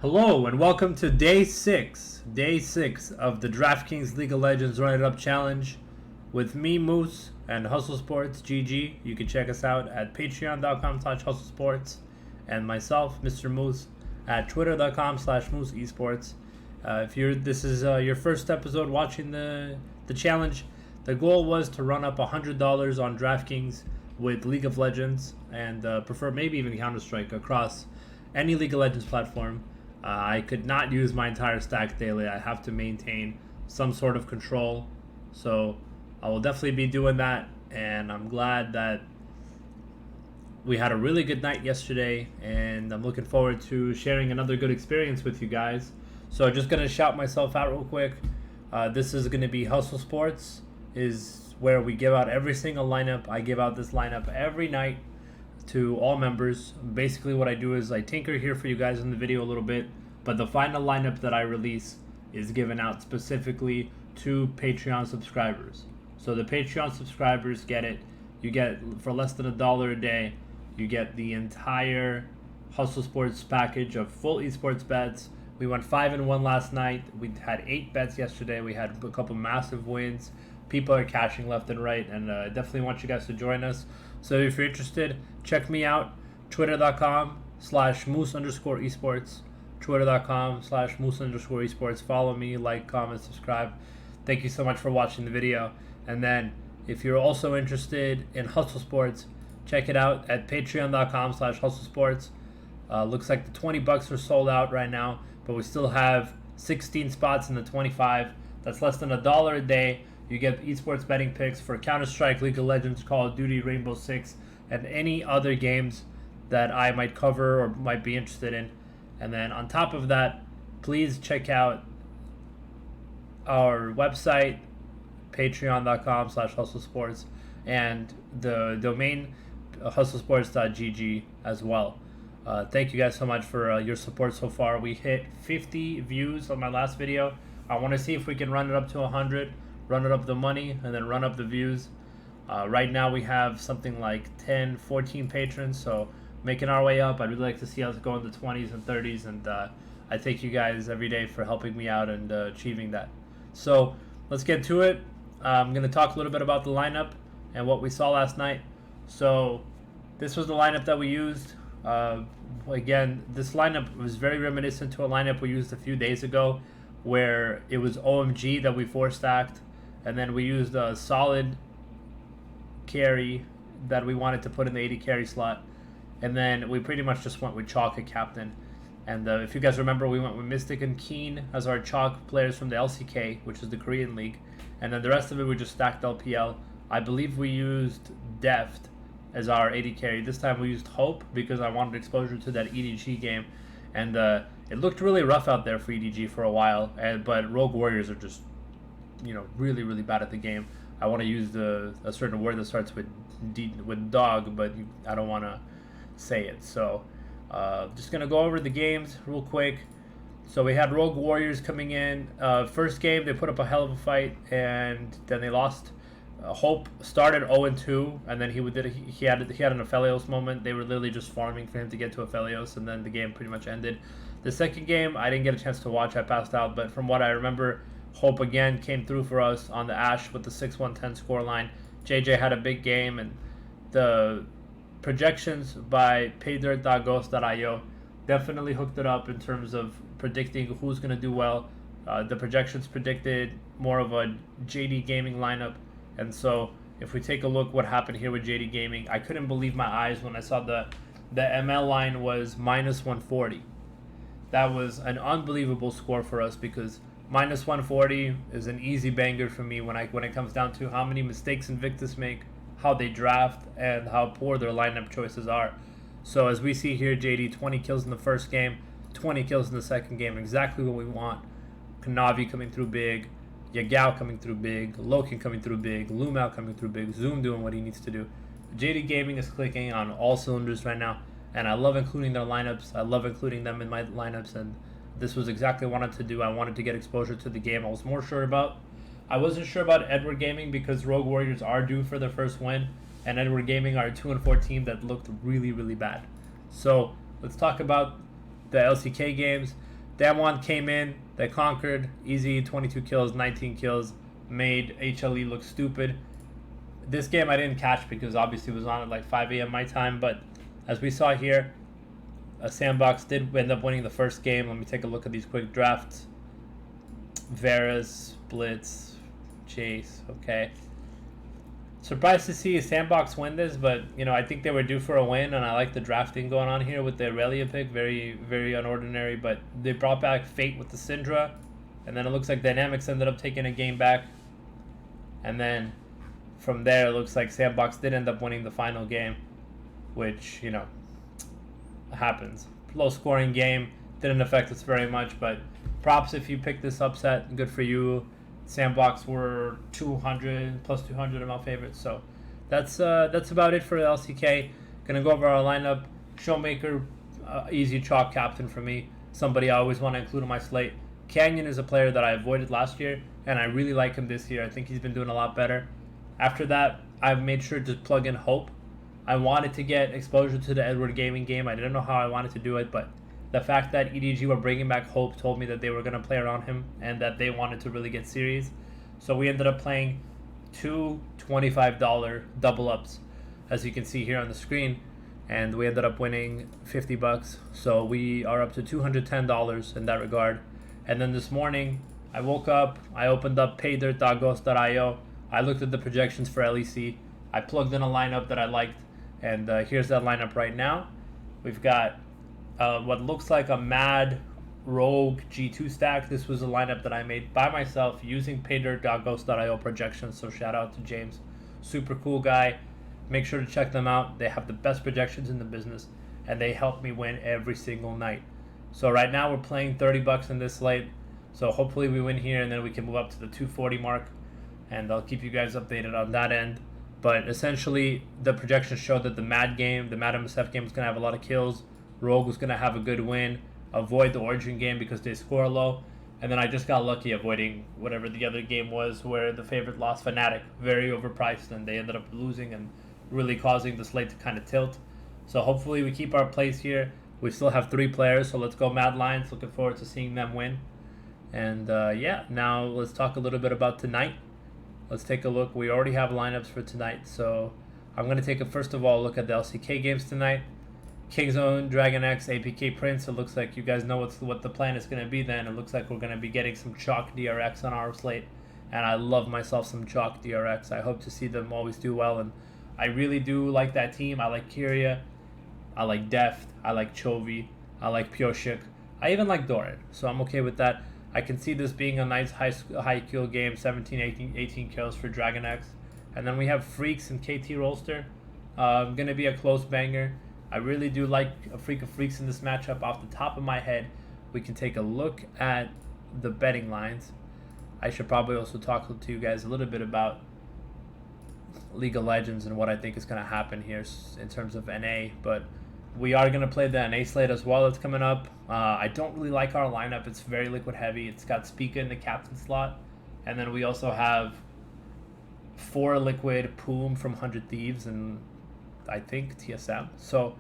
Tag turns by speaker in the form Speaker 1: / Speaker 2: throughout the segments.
Speaker 1: Hello and welcome to day six of the DraftKings League of Legends Run It Up challenge with me, Moose, and Hustlesports GG. You can check us out at patreon.com/hustlesports and myself, Mr. Moose, at twitter.com/Moose Esports. If this is your first episode watching the challenge, the goal was to run up $100 on DraftKings with League of Legends and prefer maybe even Counter-Strike across any League of Legends platform. I could not use my entire stack daily. I have to maintain some sort of control. So I will definitely be doing that. And I'm glad that we had a really good night yesterday. And I'm looking forward to sharing another good experience with you guys. So just going to shout myself out real quick. This is going to be Hustle Sports, is where we give out every single lineup. I give out this lineup every night to all members. Basically what I do is I tinker here for you guys in the video a little bit, but the final lineup that I release is given out specifically to Patreon subscribers. So the Patreon subscribers get it. You get, for less than $1 a day, you get the entire Hustle Sports package of full esports bets. We went 5-1 last night. We had 8 bets yesterday. We had a couple massive wins. People are cashing left and right, and I definitely want you guys to join us. So if you're interested, check me out, twitter.com/moose_esports, twitter.com/moose_esports. Follow me, like, comment, subscribe. Thank you so much for watching the video. And then if you're also interested in Hustle Sports, check it out at patreon.com/hustlesports. Looks like the $20 are sold out right now, but we still have 16 spots in the 25. That's less than $1 a day. You get esports betting picks for Counter-Strike, League of Legends, Call of Duty, Rainbow Six, and any other games that I might cover or might be interested in. And then on top of that, please check out our website, patreon.com/hustlesports, and the domain hustlesports.gg as well. Thank you guys so much for your support so far. We hit 50 views on my last video. I want to see if we can run it up to 100. Run it up the money, and then run up the views. Right now we have something like 10, 14 patrons, so making our way up. I'd really like to see us go in the 20s and 30s, and I thank you guys every day for helping me out and achieving that. So let's get to it. I'm going to talk a little bit about the lineup and what we saw last night. So this was the lineup that we used. Again, this lineup was very reminiscent to a lineup we used a few days ago, where it was OMG that we 4-stacked, and then we used a solid carry that we wanted to put in the 80 carry slot, and then we pretty much just went with Chalk at captain. And if you guys remember, we went with Mystic and Keen as our Chalk players from the LCK, which is the Korean League, and then the rest of it we just stacked LPL. I believe we used Deft as our 80 carry. This time we used Hope because I wanted exposure to that EDG game, and it looked really rough out there for EDG for a while, but Rogue Warriors are just, really, really bad at the game. I want to use a certain word that starts with dog, but I don't want to say it. So just going to go over the games real quick. So we had Rogue Warriors coming in. First game, they put up a hell of a fight, and then they lost. Hope started 0-2, and then he had an Aphelios moment. They were literally just farming for him to get to Aphelios, and then the game pretty much ended. The second game, I didn't get a chance to watch. I passed out, but from what I remember, Hope again came through for us on the Ashe with the 6-1-10 scoreline. JJ had a big game, and the projections by paydirt.ghost.io definitely hooked it up in terms of predicting who's going to do well. The projections predicted more of a JD Gaming lineup. And so if we take a look what happened here with JD Gaming, I couldn't believe my eyes when I saw the ML line was -140. That was an unbelievable score for us, because -140 is an easy banger for me when it comes down to how many mistakes Invictus make, how they draft, and how poor their lineup choices are. So as we see here, JD 20 kills in the first game, 20 kills in the second game, exactly what we want. Kanavi coming through big, Yagao coming through big, Loken coming through big, Lumao coming through big, Zoom doing what he needs to do. JD Gaming is clicking on all cylinders right now, and I love including their lineups. I love including them in my lineups, and this was exactly what I wanted to do. I wanted to get exposure to the game. I wasn't sure about Edward Gaming, because Rogue Warriors are due for their first win, and Edward Gaming are a 2-4 team that looked really, really bad. So let's talk about the LCK games. Damwon came in, they conquered, easy 22 kills, 19 kills, made HLE look stupid. This game I didn't catch because obviously it was on at like 5 a.m. my time, but as we saw here, Sandbox did end up winning the first game. Let me take a look at these quick drafts. Varus, Blitz, Chase, okay. Surprised to see Sandbox win this, but I think they were due for a win, and I like the drafting going on here with the Aurelia pick. Very, very unordinary, but they brought back Fate with the Syndra, and then it looks like Dynamics ended up taking a game back, and then from there it looks like Sandbox did end up winning the final game, which happens. Low scoring game, didn't affect us very much, but props if you picked this upset. Good for you. Sandbox were 200 plus 200 of my favorites, so that's about it for the LCK. Gonna go over our lineup. Showmaker, easy chalk captain for me. Somebody I always want to include in my slate. Canyon is a player that I avoided last year, and I really like him this year. I think he's been doing a lot better. After that, I've made sure to plug in Hope. I wanted to get exposure to the Edward Gaming game. I didn't know how I wanted to do it, but the fact that EDG were bringing back Hope told me that they were going to play around him and that they wanted to really get serious. So we ended up playing two $25 double ups, as you can see here on the screen, and we ended up winning $50. So we are up to $210 in that regard. And then this morning, I woke up, I opened up paydirt.ghost.io, I looked at the projections for LEC, I plugged in a lineup that I liked, and here's that lineup right now. We've got what looks like a Mad Rogue G2 stack. This was a lineup that I made by myself using paydirt.ghost.io projections, so shout out to James. Super cool guy. Make sure to check them out. They have the best projections in the business, and they help me win every single night. So right now we're playing $30 in this slate, so hopefully we win here, and then we can move up to the 240 mark, and I'll keep you guys updated on that end. But essentially, the projections show that the Mad MSF game is going to have a lot of kills. Rogue was going to have a good win, avoid the Origin game because they score low, and then I just got lucky avoiding whatever the other game was where the favorite lost, Fnatic, very overpriced, and they ended up losing and really causing the slate to kind of tilt. So hopefully we keep our place here. We still have 3 players, so let's go Mad Lions. Looking forward to seeing them win. And yeah, now let's talk a little bit about tonight. Let's take a look. We already have lineups for tonight, so I'm going to take a first of all look at the LCK games tonight. Kingzone, Dragon X, APK Prince. It looks like you guys know what the plan is going to be then. It looks like we're going to be getting some chalk DRX on our slate, and I love myself some chalk DRX. I hope to see them always do well, and I really do like that team. I like Kyria, I like Deft, I like Chovy, I like Pyoshik, I even like Doran, so I'm okay with that. I can see this being a nice high kill game, 17, 18 kills for Dragon X. And then we have Freaks and KT Rolster. Going to be a close banger. I really do like a Freak of Freaks in this matchup. Off the top of my head, we can take a look at the betting lines. I should probably also talk to you guys a little bit about League of Legends and what I think is going to happen here in terms of NA, but we are going to play the NA slate as well that's coming up. I don't really like our lineup. It's very liquid heavy. It's got Spica in the captain slot, and then we also have 4 liquid Poom from 100 Thieves and I think TSM. So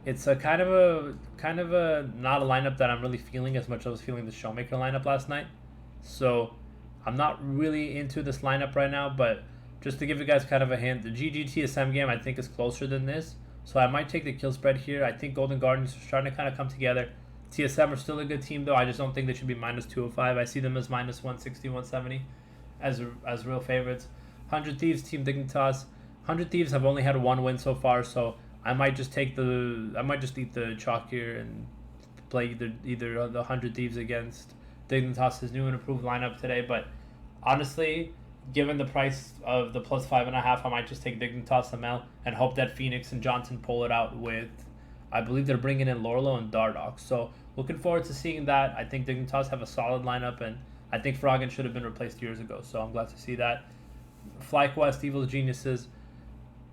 Speaker 1: it's a kind of a not a lineup that I'm really feeling as much as I was feeling the Showmaker lineup last night. So I'm not really into this lineup right now, but just to give you guys kind of a hint, the GG TSM game I think is closer than this. So I might take the kill spread here. I think Golden Gardens are starting to kind of come together. TSM are still a good team though. I just don't think they should be minus 205. I see them as minus 160, 170 as real favorites. 100 Thieves, Team Dignitas. 100 Thieves have only had 1 win so far, so I might just eat the chalk here and play either the 100 Thieves against Dignitas' new and improved lineup today. But honestly, given the price of the plus 5.5, I might just take Dignitas ML and hope that Phoenix and Johnson pull it out with, I believe they're bringing in Lorlo and Dardox. So looking forward to seeing that. I think Dignitas have a solid lineup, and I think Froggen should have been replaced years ago. So I'm glad to see that. FlyQuest, Evil Geniuses,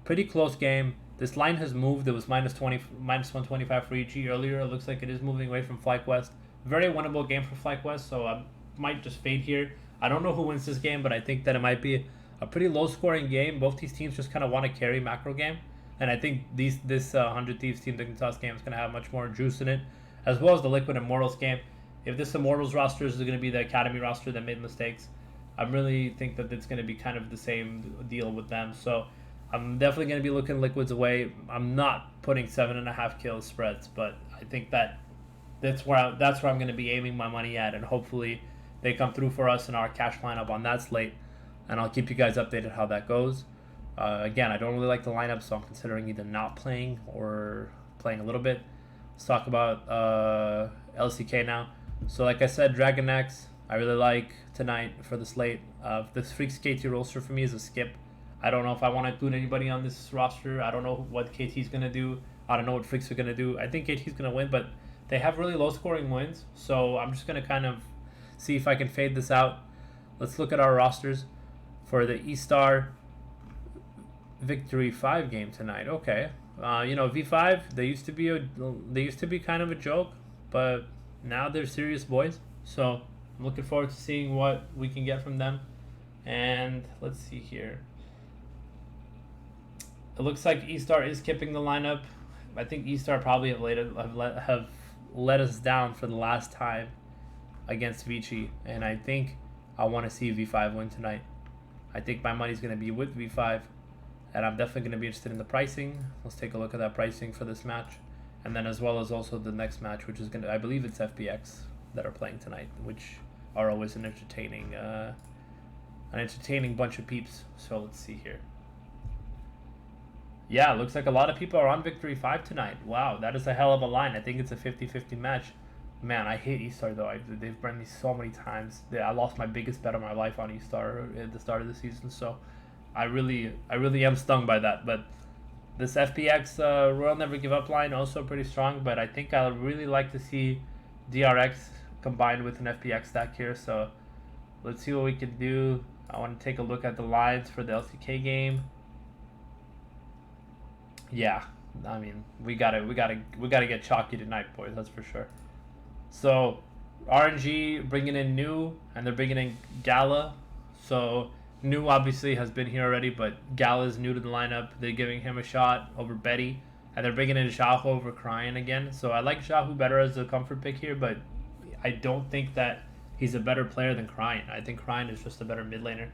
Speaker 1: pretty close game. This line has moved. It was minus 125 for EG earlier. It looks like it is moving away from FlyQuest. Very winnable game for FlyQuest, so I might just fade here. I don't know who wins this game, but I think that it might be a pretty low-scoring game. Both these teams just kind of want to carry macro game, and I think this 100 Thieves Team Dignitas game is going to have much more juice in it, as well as the Liquid Immortals game. if this Immortals roster is going to be the Academy roster that made mistakes, I really think that it's going to be kind of the same deal with them. So I'm definitely going to be looking Liquids away. I'm not putting 7.5 kill spreads, but I think that's where I'm going to be aiming my money at, and hopefully they come through for us in our cash lineup on that slate, and I'll keep you guys updated how that goes. Again, I don't really like the lineup, so I'm considering either not playing or playing a little bit. Let's talk about LCK now. So like I said, Dragon X, I really like tonight for the slate. This Freaks KT roster for me is a skip. I don't know if I want to include anybody on this roster. I don't know what KT's going to do. I don't know what Freaks are going to do. I think KT's going to win, but they have really low scoring wins. So I'm just going to kind of see if I can fade this out. Let's look at our rosters for the E-Star Victory 5 game tonight. Okay. V5, they used to be kind of a joke, but now they're serious boys. So I'm looking forward to seeing what we can get from them. And let's see here. It looks like E-Star is skipping the lineup. I think E-Star probably have let us down for the last time against Vici, and I think I want to see V5 win tonight. I think my money's going to be with V5, and I'm definitely going to be interested in the pricing. Let's take a look at that pricing for this match, and then as well as also the next match, which is going to, I believe it's FPX that are playing tonight, which are always an entertaining bunch of peeps. So let's see here. Yeah, it looks like a lot of people are on Victory 5 tonight. Wow, that is a hell of a line. I think it's a 50-50 match. Man, I hate E-Star though. They've burned me so many times. I lost my biggest bet of my life on E-Star at the start of the season, so I really am stung by that. But this FPX Royal Never Give Up line also pretty strong, but I think I would really like to see DRX combined with an FPX stack here, so let's see what we can do. I want to take a look at the lines for the LCK game. Yeah, I mean, we gotta get chalky tonight, boys. That's for sure. So, RNG bringing in New, and they're bringing in Gala. So, New obviously has been here already, but Gala is new to the lineup. They're giving him a shot over Betty, and they're bringing in Xiaohu over Cryan again. So, I like Xiaohu better as a comfort pick here, but I don't think that he's a better player than Cryan. I think Cryan is just a better mid laner.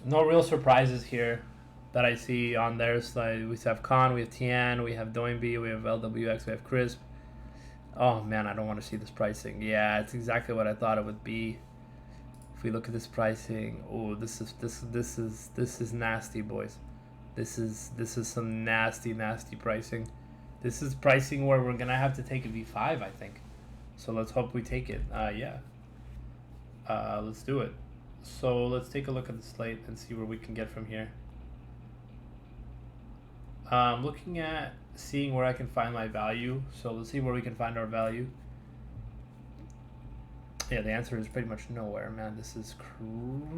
Speaker 1: No real surprises here that I see on their side. We have Khan, we have Tian, we have Doinby, we have LWX, we have Crisp. Oh man, I don't want to see this pricing. Yeah, it's exactly what I thought it would be. If we look at this pricing, oh, this is nasty, boys. This is some nasty pricing. This is pricing where we're gonna have to take a V5, I think. So let's hope we take it. Let's do it. So let's take a look at the slate and see where we can get from here. Looking at seeing where I can find my value. So let's see where we can find our value. Yeah, the answer is pretty much nowhere, man. This is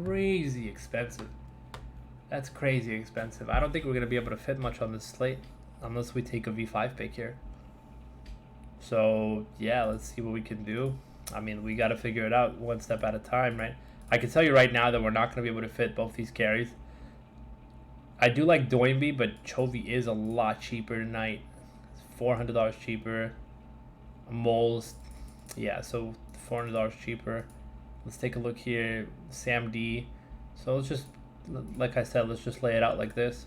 Speaker 1: crazy expensive. That's crazy expensive. I don't think we're going to be able to fit much on this slate unless we take a V5 pick here. So yeah, let's see what we can do. I mean, we got to figure it out one step at a time, right? I can tell you right now that we're not going to be able to fit both these carries. I do like Doinby, but Chovy is a lot cheaper tonight. $400 cheaper. Moles, yeah, so $400 cheaper. Let's take a look here. Sam D. So let's just, like I said, let's just lay it out like this.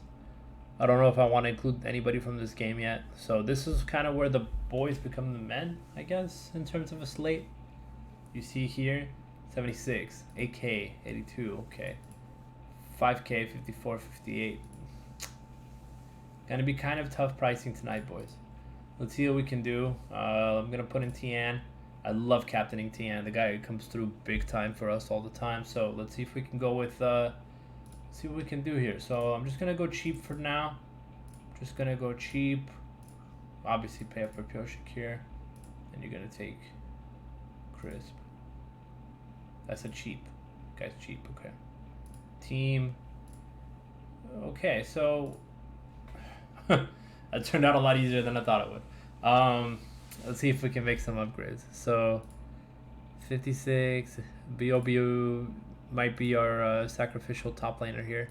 Speaker 1: I don't know if I want to include anybody from this game yet. So this is kind of where the boys become the men, I guess, in terms of a slate. You see here. 76, 8K, 82, okay. 5K, 54, 58. Gonna be kind of tough pricing tonight, boys. Let's see what we can do. I'm gonna put in Tian. I love captaining Tian. The guy comes through big time for us all the time. So let's see if we can go with, see what we can do here. So I'm just gonna go cheap for now. Just gonna go cheap. Obviously pay up for Pioshik here. And you're gonna take Crisp. That's a cheap. Guy's cheap, okay. Team. Okay, so that turned out a lot easier than I thought it would. Let's see if we can make some upgrades. So 56, BOBU might be our sacrificial top laner here.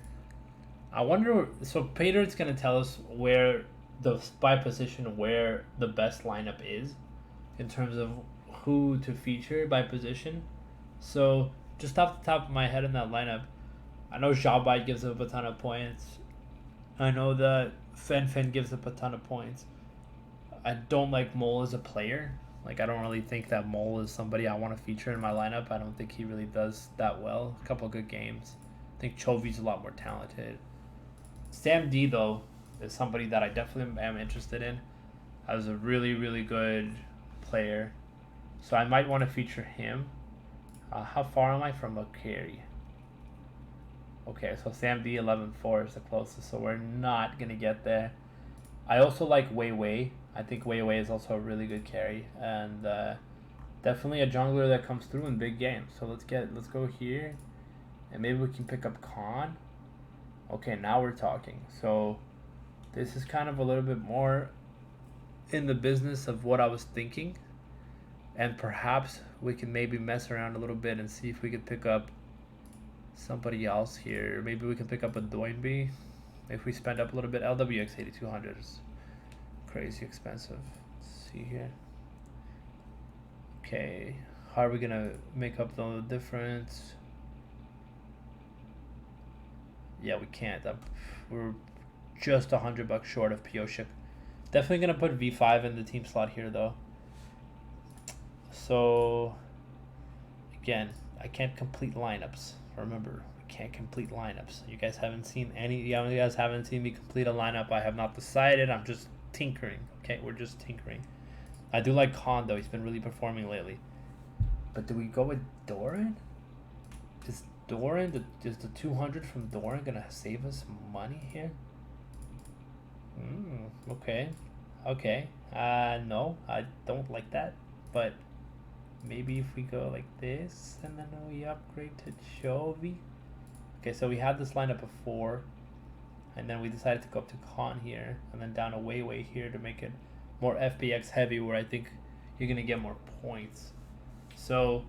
Speaker 1: I wonder, so Pater's going to tell us where the by position where the best lineup is in terms of who to feature by position. So just off the top of my head in that lineup, I know Xiaobai gives up a ton of points. I know that Fen gives up a ton of points. I don't like Mole as a player. Like, I don't really think that Mole is somebody I want to feature in my lineup. I don't think he really does that well. A couple of good games. I think Chovi's a lot more talented. Sam D, though, is somebody that I definitely am interested in. As a really, really good player. So I might want to feature him. How far am I from a carry? Okay, so Sam D 11-4 is the closest, so we're not going to get there. I also like Wei Wei. I think Wei Wei is also a really good carry, and definitely a jungler that comes through in big games. So let's go here, and maybe we can pick up Khan. Okay, now we're talking. So this is kind of a little bit more in the business of what I was thinking, and perhaps we can maybe mess around a little bit and see if we could pick up somebody else here. Maybe we can pick up a Doinby if we spend up a little bit. LWX 8200 is crazy expensive. Let's see here. Okay, how are we gonna make up the difference? Yeah, we can't. We're just $100 short of PO ship. Definitely gonna put V5 in the team slot here though. So again, I can't complete lineups. Remember, we can't complete lineups. You guys haven't seen me complete a lineup. I have not decided. I'm just tinkering. Okay, we're just tinkering. I do like Khan though. He's been really performing lately. But do we go with Doran? Is is the 200 from Doran gonna save us money here? Okay. No, I don't like that. But maybe if we go like this and then we upgrade to Chovy. Okay, so we had this lineup before, and then we decided to go up to Khan here and then down a Wei Wei here to make it more FPX heavy, where I think you're gonna get more points. So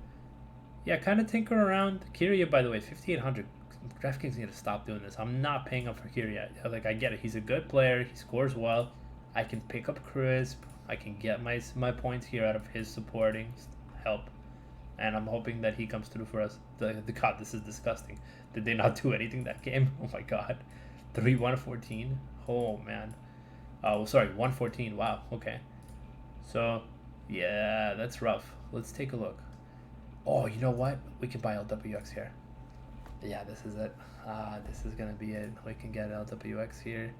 Speaker 1: yeah, kind of tinker around. Kyria, by the way, 5,800. DraftKings need to stop doing this. I'm not paying up for Kyria. Like, I get it. He's a good player. He scores well. I can pick up Crisp. I can get my points here out of his supporting help. And I'm hoping that he comes through for us. God, this is disgusting. Did they not do anything that game? Oh my god. 3-1-14. Oh man. Oh, sorry, 114. Wow. Okay. So, yeah, that's rough. Let's take a look. Oh, you know what? We can buy LWX here. Yeah, this is it. This is gonna be it. We can get LWX here.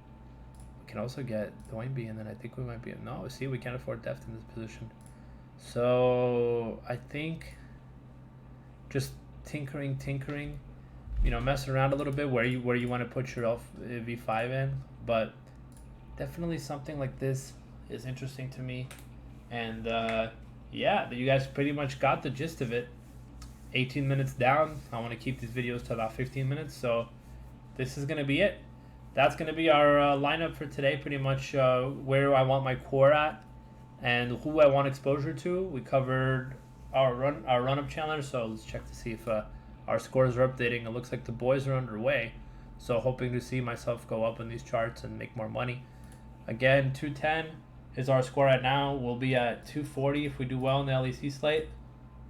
Speaker 1: We can also get Doinby, and then I think we might be... No, see, we can't afford depth in this position. So, I think just tinkering, you know, mess around a little bit where you want to put your V5 in, but definitely something like this is interesting to me. And yeah, you guys pretty much got the gist of it. 18 minutes down. I want to keep these videos to about 15 minutes, so this is going to be it. That's going to be our lineup for today, pretty much where I want my core at and who I want exposure to. We covered our run-up challenge, so let's check to see if our scores are updating. It looks like the boys are underway, so hoping to see myself go up in these charts and make more money. Again, 210 is our score right now. We'll be at 240 if we do well in the LEC slate.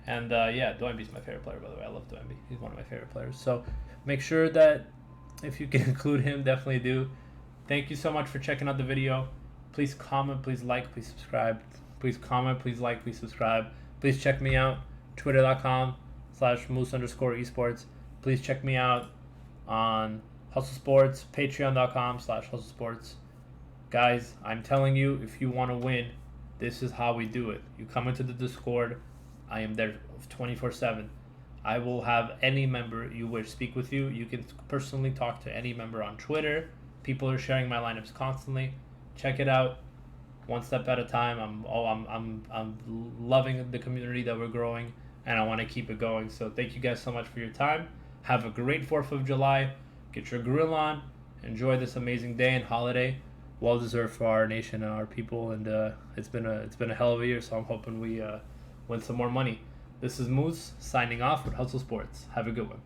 Speaker 1: And yeah, Doinby's my favorite player, by the way. I love Doinby. He's one of my favorite players. So make sure that if you can include him, definitely do. Thank you so much for checking out the video. Please comment, please like, please subscribe. Please comment, please like, please subscribe. Please check me out, twitter.com/moose_esports. Please check me out on Hustlesports, patreon.com/Hustlesports. Guys, I'm telling you, if you want to win, this is how we do it. You come into the Discord. I am there 24/7. I will have any member you wish speak with you. You can personally talk to any member on Twitter. People are sharing my lineups constantly. Check it out. One step at a time. I'm loving the community that we're growing, and I want to keep it going. So thank you guys so much for your time. Have a great 4th of July. Get your grill on. Enjoy this amazing day and holiday. Well deserved for our nation and our people. And it's been a hell of a year. So I'm hoping we win some more money. This is Moose signing off with Hustle Sports. Have a good one.